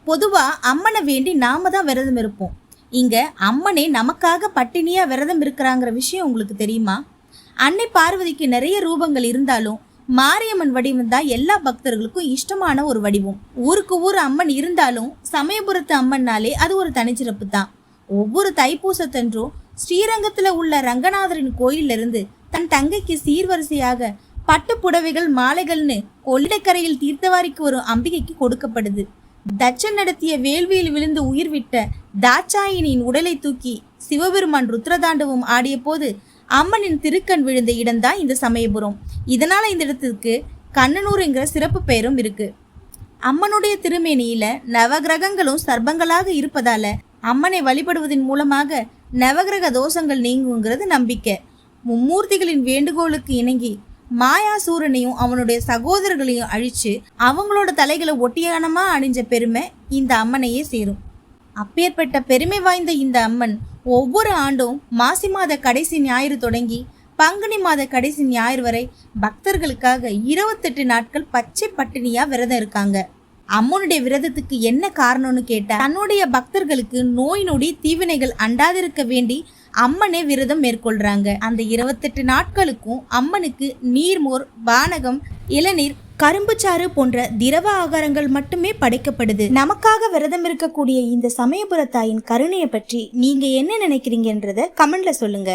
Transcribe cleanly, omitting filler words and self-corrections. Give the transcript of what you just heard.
பொதுவா அம்மனை வேண்டி நாம தான் விரதம் இருப்போம். இங்க அம்மனே நமக்காக பட்டினியா விரதம் இருக்கிறாங்கிற விஷயம் உங்களுக்கு தெரியுமா? அன்னை பார்வதிக்கு நிறைய ரூபங்கள் இருந்தாலும் மாரியம்மன் வடிவம் தான் எல்லா பக்தர்களுக்கும் இஷ்டமான ஒரு வடிவம். ஊருக்கு ஊர் அம்மன் இருந்தாலும் சமயபுரத்து அம்மன்னாலே அது ஒரு தனிச்சிறப்பு தான். ஒவ்வொரு தைப்பூசத்தன்றும் ஸ்ரீரங்கத்துல உள்ள ரங்கநாதரின் கோயில்ல இருந்து தன் தங்கைக்கு சீர்வரிசையாக பட்டு புடவைகள் மாலைகள்னு கொள்ளிடக்கரையில் தீர்த்தவாரிக்கு ஒரு அம்பிகைக்கு கொடுக்கப்படுது. தட்சன் நடத்திய வேள்வியில் விழுந்து உயிர் விட்ட தாட்சாயினியின் உடலை தூக்கி சிவபெருமான் ருத்ரதாண்டவம் ஆடிய போது அம்மனின் திருக்கண் விழுந்த இடம்தான் இந்த சமயபுரம். இதனால இந்த இடத்துக்கு கண்ணனூர்ங்கிற சிறப்பு பெயரும் இருக்கு. அம்மனுடைய திருமேனியில நவகிரகங்களும் சர்ப்பங்களாக இருப்பதால அம்மனை வழிபடுவதன் மூலமாக நவகிரக தோஷங்கள் நீங்குங்கிறது நம்பிக்கை. மும்மூர்த்திகளின் வேண்டுகோளுக்கு இணங்கி மாயாசூரனையும் அவனுடைய சகோதரர்களையும் அழிச்சு அவங்களோட தலைகளை ஒட்டியானமா அணிஞ்ச பெருமை இந்த அம்மனையே சேரும். அப்பேற்பட்ட பெருமை வாய்ந்த இந்த அம்மன் ஒவ்வொரு ஆண்டும் மாசி மாத கடைசி ஞாயிறு தொடங்கி பங்குனி மாத கடைசி ஞாயிறு வரை பக்தர்களுக்காக 28 நாட்கள் பச்சை பட்டினியா விரதம் இருக்காங்க. அம்மனுடைய விரதத்துக்கு என்ன காரணம்னு கேட்டா, தன்னுடைய பக்தர்களுக்கு நோய் நொடி தீவினைகள் அண்டாதிருக்க வேண்டி அம்மனே விரதம் மேற்கொள்றாங்க. அந்த 28 நாட்களுக்கும் அம்மனுக்கு நீர்மோர், பானகம், இளநீர், கரும்புச்சாறு போன்ற திரவ ஆகாரங்கள் மட்டுமே படைக்கப்படுது. நமக்காக விரதம் இருக்கக்கூடிய இந்த சமயபுர தாயின் கருணையை பற்றி நீங்க என்ன நினைக்கிறீங்கன்றத கமெண்ட்ல சொல்லுங்க.